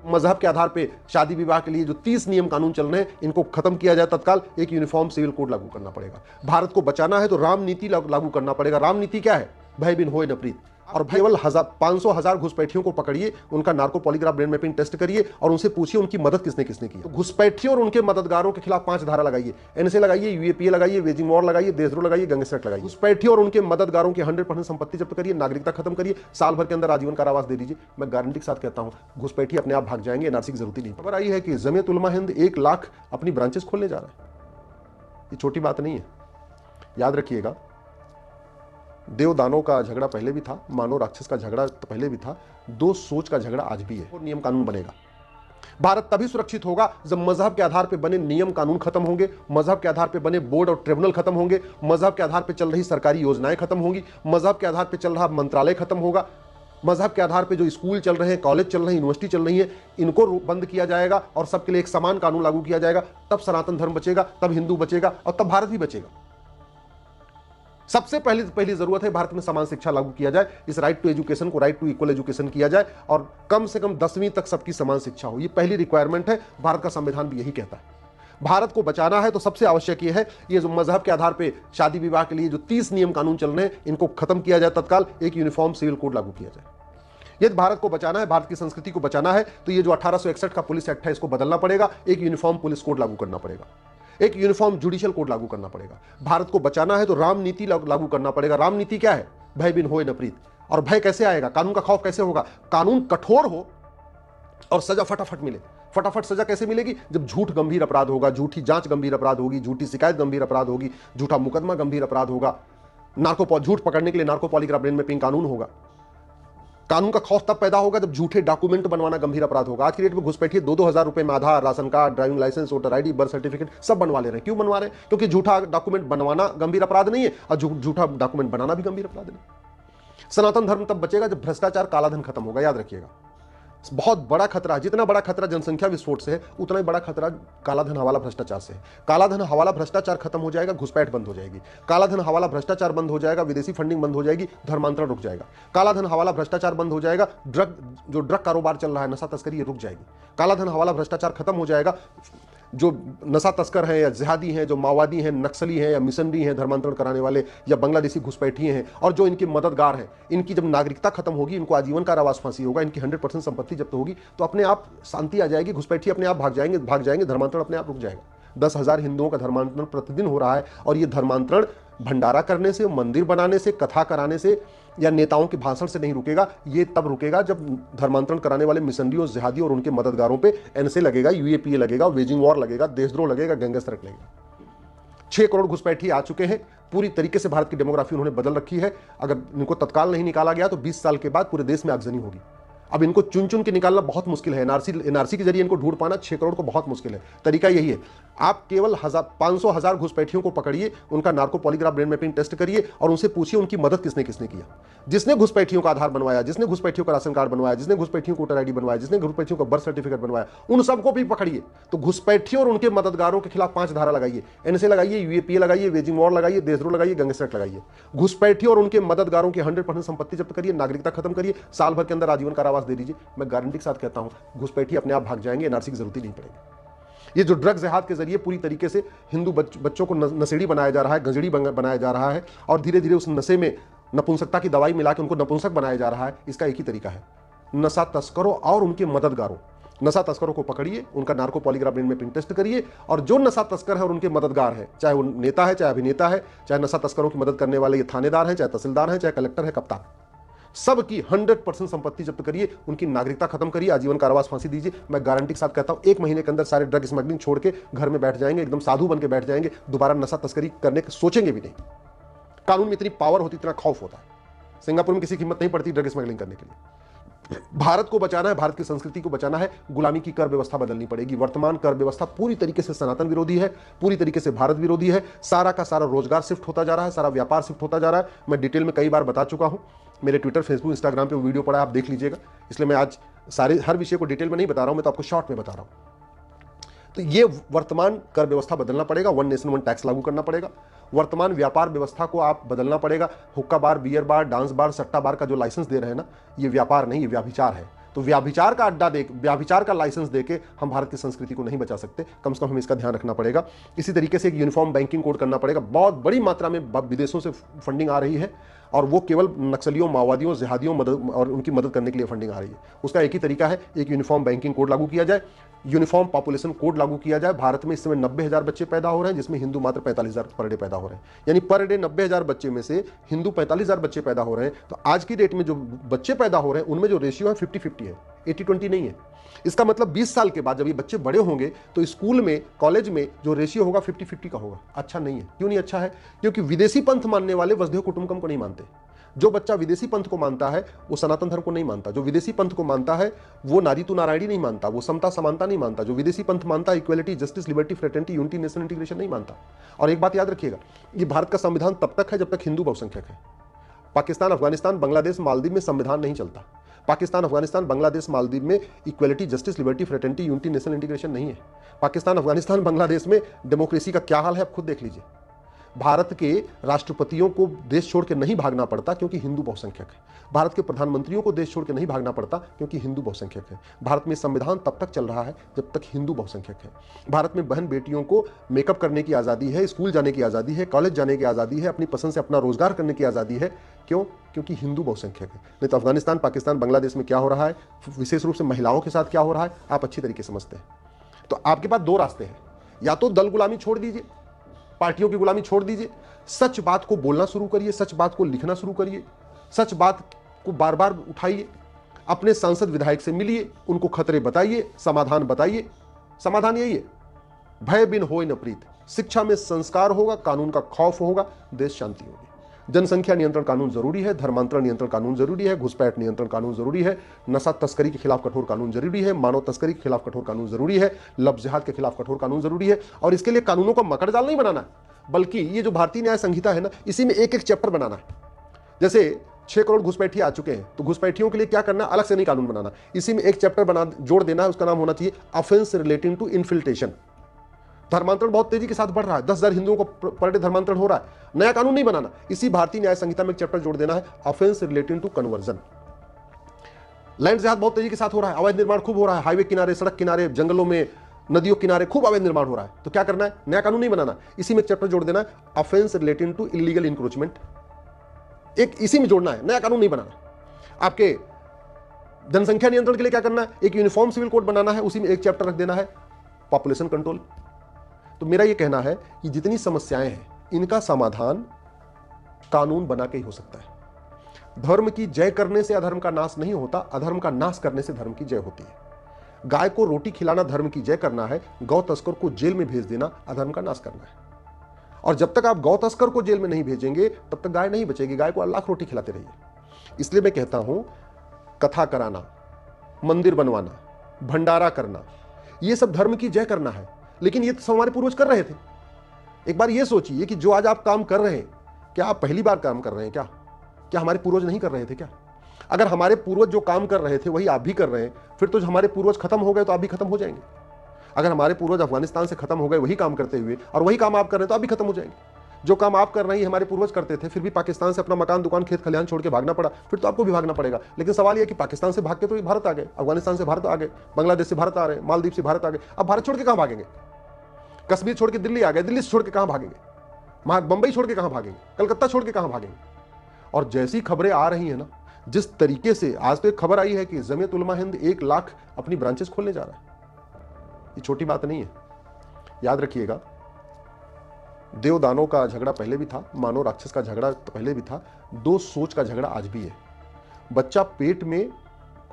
मजहब के आधार पे शादी विवाह के लिए जो 30 नियम कानून चल रहे हैं इनको खत्म किया जाए तत्काल। एक यूनिफॉर्म सिविल कोड लागू करना पड़ेगा। भारत को बचाना है तो राम नीति लागू करना पड़ेगा। राम नीति क्या है? भय बिन होए न प्रीत। और केवल 500,000 घुसपैठियों को पकड़िए, उनका narco polygraph brain mapping test करिए और उनसे पूछिए उनकी मदद किसने किसने की। तो घुसपैठियों और उनके मददगारों के खिलाफ 5 धारा लगाइए, एनएसए लगाइए, यूएपीए लगाइए, वेजिंग वॉर लगाइए, देशद्रोह लगाइए, गैंगस्टर लगाइए। घुसपैठियों और उनके मददगारों की 100% संपत्ति जब्त करिए, नागरिकता खत्म करिए, साल भर के अंदर आजीवन कारावास दे दीजिए। मैं गारंटी के साथ कहता हूं घुसपैठी अपने आप भाग जाएंगे, एनआरसी की जरूरत ही नहीं। खबर आई है कि जमीयत उलमा हिंद 1 लाख अपनी ब्रांचेस खोलने जा रहा है। ये छोटी बात नहीं है, याद रखिएगा। देव दानव का झगड़ा पहले भी था, मानव राक्षस का झगड़ा तो पहले भी था, 2 सोच का झगड़ा आज भी है। और नियम कानून बनेगा। भारत तभी सुरक्षित होगा जब मजहब के आधार पर बने नियम कानून खत्म होंगे, मजहब के आधार पर बने बोर्ड और ट्रिब्यूनल खत्म होंगे, मजहब के आधार पर चल रही सरकारी योजनाएं खत्म होंगी, मजहब के आधार पर चल रहा मंत्रालय खत्म होगा, मजहब के आधार पर जो स्कूल चल रहे हैं, कॉलेज चल रहे हैं, यूनिवर्सिटी चल रही है, इनको बंद किया जाएगा और सबके लिए एक समान कानून लागू किया जाएगा। तब सनातन धर्म बचेगा, तब हिंदू बचेगा और तब भारत भी बचेगा। सबसे पहली जरूरत है भारत में समान शिक्षा लागू किया जाए। इस राइट टू एजुकेशन को राइट टू इक्वल एजुकेशन किया जाए और कम से कम 10वीं तक सबकी समान शिक्षा हो। ये पहली रिक्वायरमेंट है। भारत का संविधान भी यही कहता है। भारत को बचाना है तो सबसे आवश्यक यह है, ये जो मजहब के आधार पर शादी विवाह के लिए जो 30 नियम कानून चल रहे हैं इनको खत्म किया जाए तत्काल। एक यूनिफॉर्म सिविल कोड लागू किया जाए। यदि भारत को बचाना है, भारत की संस्कृति को बचाना है तो ये जो 1861 का पुलिस एक्ट है इसको बदलना पड़ेगा। एक यूनिफॉर्म पुलिस कोड लागू करना पड़ेगा। एक यूनिफॉर्म जुडिशियल कोड लागू करना पड़ेगा। भारत को बचाना है तो राम नीति लागू करना पड़ेगा। राम नीति क्या है? भय बिन होए न प्रीत। और भय कैसे आएगा? कानून का खौफ कैसे होगा? कानून कठोर हो और सजा फटाफट मिले। फटाफट सजा कैसे मिलेगी? जब झूठ गंभीर अपराध होगा, झूठी जांच गंभीर अपराध होगी, झूठी शिकायत गंभीर अपराध होगी, झूठा मुकदमा गंभीर अपराध होगा, झूठ पकड़ने के लिए नार्को पॉलीग्राफ ब्रेन मैपिंग कानून होगा। कानून का खौफ तब पैदा होगा जब झूठे डॉक्यूमेंट बनवाना गंभीर अपराध होगा। आज की डेट में घुसपैठिए 2-2 हजार रुपए में Aadhaar, ration card, driving licence, voter ID, birth certificate सब बनवा ले रहे हैं। क्यों बनवा रहे हैं? क्योंकि झूठा डॉक्यूमेंट बनवाना गंभीर अपराध नहीं है और झूठा डॉक्यूमेंट बनाना भी गंभीर अपराध नहीं। सनातन धर्म तब बचेगा जब भ्रष्टाचार, कालाधन खत्म होगा। याद रखिएगा, बहुत बड़ा खतरा, जितना बड़ा खतरा जनसंख्या विस्फोट से है उतना ही बड़ा खतरा कालाधन हवाला भ्रष्टाचार से है। कालाधन हवाला भ्रष्टाचार खत्म हो जाएगा, घुसपैठ बंद हो जाएगी। कालाधन हवाला भ्रष्टाचार बंद हो जाएगा, विदेशी फंडिंग बंद हो जाएगी, धर्मांतरण रुक जाएगा। कालाधन हवाला भ्रष्टाचार बंद हो जाएगा, ड्रग कारोबार चल रहा है, नशा तस्करी, रुक जाएगी। कालाधन हवाला भ्रष्टाचार खत्म हो जाएगा। जो नशा तस्कर हैं या जिहादी हैं, जो माओवादी हैं, नक्सली हैं या मिशनरी हैं, धर्मांतरण कराने वाले या बांग्लादेशी घुसपैठिए हैं और जो इनके मददगार हैं, इनकी जब नागरिकता खत्म होगी, इनको आजीवन कारावास फांसी होगा, इनकी 100% संपत्ति जब्त होगी तो अपने आप शांति आ जाएगी। घुसपैठी अपने आप भाग जाएंगे, धर्मांतरण अपने आप रुक जाएगा। 10,000 हिंदुओं का धर्मांतरण प्रतिदिन हो रहा है और ये धर्मांतरण भंडारा करने से, मंदिर बनाने से, कथा कराने से या नेताओं के भाषण से नहीं रुकेगा। ये तब रुकेगा जब धर्मांतरण कराने वाले मिशनरियों, जिहादियों और उनके मददगारों पे एनएसए लगेगा, यूएपीए लगेगा, वेजिंग वॉर लगेगा, देशद्रोह लगेगा, गैंगस्टर लगेगा। 6 करोड़ घुसपैठी आ चुके हैं। पूरी तरीके से भारत की डेमोग्राफी उन्होंने बदल रखी है। अगर इनको तत्काल नहीं निकाला गया तो 20 साल के बाद पूरे देश में आगजनी होगी। अब इनको चुन चुन के निकालना बहुत मुश्किल है। एनआरसी के जरिए इनको ढूंढ पाना 6 करोड़ को बहुत मुश्किल है। तरीका यही है, आप केवल 500,000 घुसपैठियों को पकड़िए, उनका narco polygraph brain mapping test करिए और उनसे पूछिए उनकी मदद किसने किसने किया। जिसने घुसपैठियों का आधार बनवाया, जिसने घुसपैठियों का राशन कार्ड बनवाया, जिसने घुसपैठियों को वोटर आईडी बनवाया, जिसने घुसपैठियों का बर्थ सर्टिफिकेट बनवाया, उन सबको भी पकड़िए। तो घुसपैठियों और उनके मददगारों के खिलाफ 5 धारा लगाइए, एनएसए लगाइए, यूएपीए लगाइए, वेजिंग वॉर लगाइए, देशद्रोह लगाइए, गैंगस्टर लगाइए। घुसपैठियों और उनके मददगारों की 100% संपत्ति जब्त करिए, नागरिकता खत्म करिए, साल भर के अंदर आजीवन कारावास दे दीजिए। मैं गारंटी के साथ कहता हूं घुसपैठी अपने आप भाग जाएंगे, एनआरसी की जरूरत ही नहीं पड़ेगी। ये जो ड्रग जिहाद के जरिए पूरी तरीके से हिंदू बच्चों को नशेड़ी बनाया जा रहा है, गंजड़ी बनाया जा रहा है और धीरे धीरे उस नशे में नपुंसकता की दवाई मिला के उनको नपुंसक बनाया जा रहा है। इसका एक ही तरीका है, नशा तस्करों और उनके मददगारों। नशा तस्करों को पकड़िए, उनका narco polygraph brain mapping test करिए और जो नशा तस्कर है और उनके मददगार हैं, चाहे वो नेता है, चाहे अभिनेता है, चाहे नशा तस्करों की मदद करने वाले ये थानेदार हैं, चाहे तहसीलदार हैं, चाहे कलेक्टर है, कप्तान, सबकी 100% संपत्ति जब्त करिए, उनकी नागरिकता खत्म करिए, आजीवन कारावास फांसी दीजिए। मैं गारंटी के साथ कहता हूं 1 महीने के अंदर सारे ड्रग स्मगलिंग छोड़ के घर में बैठ जाएंगे, एकदम साधु बन के बैठ जाएंगे, दोबारा नशा तस्करी करने के सोचेंगे भी नहीं। कानून में इतनी पावर होती, इतना खौफ होता है। सिंगापुर में किसी की हिम्मत नहीं पड़ती ड्रग स्मगलिंग करने के लिए। भारत को बचाना है, भारत की संस्कृति को बचाना है, गुलामी की कर व्यवस्था बदलनी पड़ेगी। वर्तमान कर व्यवस्था पूरी तरीके से सनातन विरोधी है, पूरी तरीके से भारत विरोधी है। सारा का सारा रोजगार शिफ्ट होता जा रहा है, सारा व्यापार शिफ्ट होता जा रहा है। मैं डिटेल में कई बार बता चुका हूं, मेरे ट्विटर, फेसबुक, इंस्टाग्राम पे वीडियो पड़ा है, आप देख लीजिएगा। इसलिए मैं आज हर विषय को डिटेल में नहीं बता रहा हूं, मैं तो आपको शॉर्ट में बता रहा हूं। तो ये वर्तमान कर व्यवस्था बदलना पड़ेगा, 1 नेशन 1 टैक्स लागू करना पड़ेगा। वर्तमान व्यापार व्यवस्था को आप बदलना पड़ेगा। हुक्का बार, बियर बार, डांस बार, सट्टा बार का जो लाइसेंस दे रहे हैं ना, ये व्यापार नहीं, ये व्याभिचार है। तो व्याभिचार का अड्डा दे, व्याभिचार का लाइसेंस देके हम भारत की संस्कृति को नहीं बचा सकते। कम से कम हमें इसका ध्यान रखना पड़ेगा। इसी तरीके से एक यूनिफॉर्म बैंकिंग कोड करना पड़ेगा। बहुत बड़ी मात्रा में विदेशों से फंडिंग आ रही है और वो केवल नक्सलियों, माओवादियों, जिहादियों मदद और उनकी मदद करने के लिए फंडिंग आ रही है। उसका एक ही तरीका है, एक यूनिफॉर्म बैंकिंग कोड लागू किया जाए, यूनिफॉर्म पॉपुलेशन कोड लागू किया जाए। भारत में इस समय 90,000 बच्चे पैदा हो रहे हैं, जिसमें हिंदू मात्र 45,000 पर डे पैदा हो रहे हैं। यानी पर डे 90,000 बच्चे में से हिंदू 45,000 बच्चे पैदा हो रहे हैं। तो आज की डेट में जो बच्चे पैदा हो रहे हैं उनमें जो रेशियो है 50-50 है, 80-20 नहीं है। इसका मतलब 20 साल के बाद जब ये बच्चे बड़े होंगे तो स्कूल में, कॉलेज में जो रेशियो होगा 50-50 का होगा। अच्छा नहीं है। क्यों नहीं अच्छा है? क्योंकि विदेशी पंथ मानने वाले वसुधैव कुटुंबकम को नहीं मानते। जो बच्चा विदेशी पंथ को मानता है वो सनातन धर्म को नहीं मानता। जो विदेशी पंथ को मानता है वो नारी तू नारायणी नहीं मानता, वो समता समानता नहीं मानता। जो विदेशी पंथ मानता है equality, justice, liberty, fraternity, unity, national integration नहीं मानता। और एक बात याद रखिएगा, ये भारत का संविधान तब तक है जब तक हिंदू बहुसंख्यक है। पाकिस्तान, अफगानिस्तान, बांग्लादेश, मालदीव में संविधान नहीं चलता। पाकिस्तान, अफगानिस्तान, बांग्लादेश, मालदीव में equality, justice, liberty, fraternity, unity, national integration नहीं है। पाकिस्तान, अफगानिस्तान, बांग्लादेश में डेमोक्रेसी का क्या हाल है आप खुद देख लीजिए। भारत के राष्ट्रपतियों को देश छोड़ के नहीं भागना पड़ता क्योंकि हिंदू बहुसंख्यक है। भारत के प्रधानमंत्रियों को देश छोड़ के नहीं भागना पड़ता क्योंकि हिंदू बहुसंख्यक है। भारत में संविधान तब तक चल रहा है जब तक हिंदू बहुसंख्यक है। भारत में बहन बेटियों को मेकअप करने की आज़ादी है, स्कूल जाने की आज़ादी है, कॉलेज जाने की आज़ादी है, अपनी पसंद से अपना रोजगार करने की आज़ादी है। क्यों? क्योंकि हिंदू बहुसंख्यक है। नहीं तो अफगानिस्तान, पाकिस्तान, बांग्लादेश में क्या हो रहा है, विशेष रूप से महिलाओं के साथ क्या हो रहा है, आप अच्छी तरीके से समझते हैं। तो आपके पास दो रास्ते हैं, या तो दल गुलामी छोड़ दीजिए, पार्टियों की गुलामी छोड़ दीजिए, सच बात को बोलना शुरू करिए, सच बात को लिखना शुरू करिए, सच बात को बार बार उठाइए, अपने सांसद विधायक से मिलिए, उनको खतरे बताइए, समाधान बताइए। समाधान यही है, भय बिन होय न प्रीत। शिक्षा में संस्कार होगा, कानून का खौफ होगा, देश शांति होगी। जनसंख्या नियंत्रण कानून जरूरी है, धर्मांतरण नियंत्रण कानून जरूरी है, घुसपैठ नियंत्रण कानून जरूरी है, नशा तस्करी के खिलाफ कठोर कानून जरूरी है, मानव तस्करी के खिलाफ कठोर कानून जरूरी है, लव जिहाद के खिलाफ कठोर कानून जरूरी है। और इसके लिए कानूनों का मकड़जाल नहीं बनाना, बल्कि ये जो भारतीय न्याय संहिता है ना, इसी में एक एक चैप्टर बनाना है। जैसे 6 करोड़ घुसपैठी आ चुके हैं, तो घुसपैठियों के लिए क्या करना, अलग से नहीं कानून बनाना, इसी में एक चैप्टर बना जोड़ देना है। उसका नाम होना चाहिए ऑफेंस रिलेटिंग टू इन्फिल्ट्रेशन। धर्मांतरण बहुत तेजी के साथ बढ़ रहा है, 10,000 हिंदुओं को पर डे धर्मांतरण हो रहा है। नया कानून नहीं बनाना, इसी भारतीय न्याय संहिता में एक चैप्टर जोड़ देना है, offence relating to conversion. Land जिहाद बहुत तेजी के साथ हो रहा है, अवैध निर्माण खूब हो रहा है, हाईवे किनारे, सड़क किनारे, जंगलों में, नदियों किनारे खूब अवैध निर्माण हो रहा है। तो क्या करना है, नया कानून नहीं बनाना, इसी में एक चैप्टर जोड़ देना है, offence relating to illegal encroachment. एक इसी में जोड़ना है, नया कानून नहीं बनाना। आपके जनसंख्या नियंत्रण के लिए क्या करना है, एक यूनिफॉर्म सिविल कोड बनाना है, उसी में एक चैप्टर रख देना है पॉपुलेशन कंट्रोल। तो मेरा यह कहना है कि जितनी समस्याएं हैं इनका समाधान कानून बना के ही हो सकता है। धर्म की जय करने से अधर्म का नाश नहीं होता, अधर्म का नाश करने से धर्म की जय होती है। गाय को रोटी खिलाना धर्म की जय करना है, गौ तस्कर को जेल में भेज देना अधर्म का नाश करना है। और जब तक आप गौ तस्कर को जेल में नहीं भेजेंगे तब तक गाय नहीं बचेगी, गाय को लाख रोटी खिलाते रहिए। इसलिए मैं कहता हूं, कथा कराना, मंदिर बनवाना, भंडारा करना, यह सब धर्म की जय करना है। लेकिन ये तो हमारे पूर्वज कर रहे थे। एक बार ये सोचिए कि जो आज आप काम कर रहे हैं, क्या आप पहली बार काम कर रहे हैं? क्या हमारे पूर्वज नहीं कर रहे थे क्या? अगर हमारे पूर्वज जो काम कर रहे थे वही आप भी कर रहे हैं, फिर तो हमारे पूर्वज खत्म हो गए तो आप भी खत्म हो जाएंगे। अगर हमारे पूर्वज अफगानिस्तान से खत्म हो गए वही काम करते हुए, और वही काम आप कर रहे हैं, तो आप भी खत्म हो जाएंगे। जो काम आप कर रहे हैं हमारे पूर्वज करते थे, फिर भी पाकिस्तान से अपना मकान, दुकान, खेत खलिहान छोड़ के भागना पड़ा, फिर तो आपको भी भागना पड़ेगा। लेकिन सवाल यह कि पाकिस्तान से भाग के तो भारत आ गए, अफगानिस्तान से भारत आ गए, बांग्लादेश से भारत आ रहे हैं, मालदीव से भारत आ गए। अब भारत छोड़ के कहां भागेंगे? कश्मीर छोड़ के दिल्ली आ गए, दिल्ली से छोड़ के कहां भागेंगे? बंबई छोड़ के कहां भागेंगे? कलकत्ता छोड़ के कहां भागेंगे? और जैसी खबरें आ रही है ना, जिस तरीके से आज तो एक खबर आई है कि जमीयत उलमा हिंद 1 लाख अपनी ब्रांचेस खोलने जा रहा है। ये छोटी बात नहीं है। याद रखिएगा, देव दानव का झगड़ा पहले भी था, मानव राक्षस का झगड़ा पहले भी था, दो सोच का झगड़ा आज भी है। बच्चा पेट में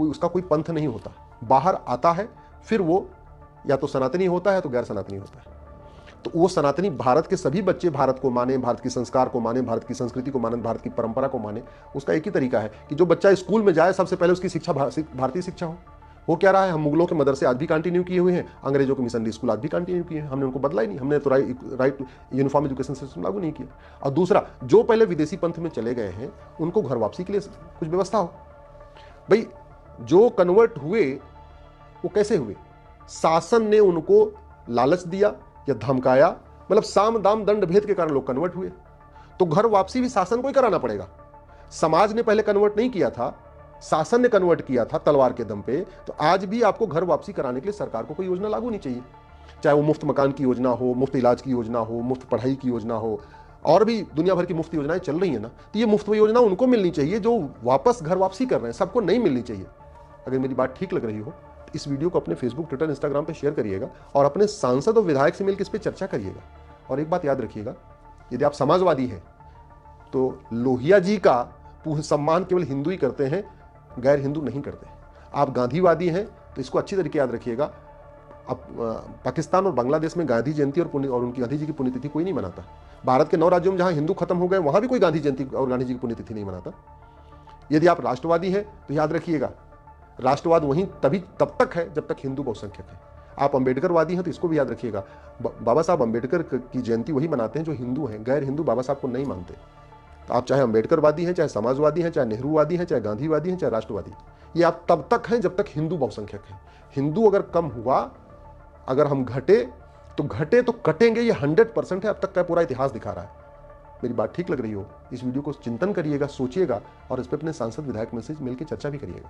उसका कोई पंथ नहीं होता, बाहर आता है फिर वो या तो सनातनी होता है तो गैर सनातनी होता है। तो वो सनातनी, भारत के सभी बच्चे भारत को माने, भारत की संस्कार को माने, भारत की संस्कृति को माने, भारत की परंपरा को माने। उसका एक ही तरीका है कि जो बच्चा स्कूल में जाए सबसे पहले उसकी शिक्षा भारतीय शिक्षा हो। वो क्या रहा है, हम मुगलों के मदरसे आज भी कंटिन्यू किए हुए हैं, अंग्रेजों के मिशनरी स्कूल आज भी कंटिन्यू किए हैं, हमने उनको बदला ही नहीं, हमने तो राइट यूनिफॉर्म एजुकेशन सिस्टम लागू नहीं किया। और दूसरा, जो पहले विदेशी पंथ में चले गए हैं उनको घर वापसी के लिए कुछ व्यवस्था हो। भाई, जो कन्वर्ट हुए वो कैसे हुए? शासन ने उनको लालच दिया या धमकाया, मतलब साम दाम दंड भेद के कारण लोग कन्वर्ट हुए। तो घर वापसी भी शासन को ही कराना पड़ेगा। समाज ने पहले कन्वर्ट नहीं किया था, शासन ने कन्वर्ट किया था तलवार के दम पे, तो आज भी आपको घर वापसी कराने के लिए सरकार को कोई योजना लागू नहीं चाहिए। चाहे वो मुफ्त मकान की योजना हो, मुफ्त इलाज की योजना हो, मुफ्त पढ़ाई की योजना हो, और भी दुनिया भर की मुफ्त योजनाएं चल रही है ना, तो ये मुफ्त योजना उनको मिलनी चाहिए जो वापस घर वापसी कर रहे हैं, सबको नहीं मिलनी चाहिए। अगर मेरी बात ठीक लग रही हो तो इस वीडियो को अपने फेसबुक, ट्विटर, इंस्टाग्राम पे शेयर करिएगा और अपने सांसद और विधायक से मिलकर इस पर चर्चा करिएगा। और एक बात याद रखिएगा, यदि आप समाजवादी हैं तो लोहिया जी का सम्मान केवल हिंदू ही करते हैं, गैर हिंदू नहीं करते। आप गांधीवादी हैं तो इसको अच्छी तरीके याद रखिएगा, अब पाकिस्तान और बांग्लादेश में गांधी जयंती और उनकी गांधी जी की पुण्यतिथि कोई नहीं मनाता। भारत के 9 राज्यों में जहां हिंदू खत्म हो गए वहां भी कोई गांधी जयंती और गांधी जी की पुण्यतिथि नहीं मनाता। यदि आप राष्ट्रवादी हैं तो याद रखिएगा, राष्ट्रवाद वहीं तब तक है जब तक हिंदू बहुसंख्यक है। आप अंबेडकरवादी हैं तो इसको भी याद रखिएगा, बाबा साहब अंबेडकर की जयंती वही मनाते हैं जो हिंदू हैं, गैर हिंदू बाबा साहब को नहीं मानते। तो आप चाहे अंबेडकरवादी हैं, चाहे समाजवादी हैं, चाहे नेहरूवादी हैं, चाहे गांधीवादी हैं, चाहे राष्ट्रवादी, ये आप तब तक हैं जब तक हिंदू बहुसंख्यक हैं। हिंदू अगर कम हुआ, अगर हम घटे तो कटेंगे, ये 100% है, अब तक का पूरा इतिहास दिखा रहा है। मेरी बात ठीक लग रही हो, इस वीडियो को चिंतन करिएगा, सोचिएगा और इस पर अपने सांसद विधायक में से मिलकर चर्चा भी करिएगा।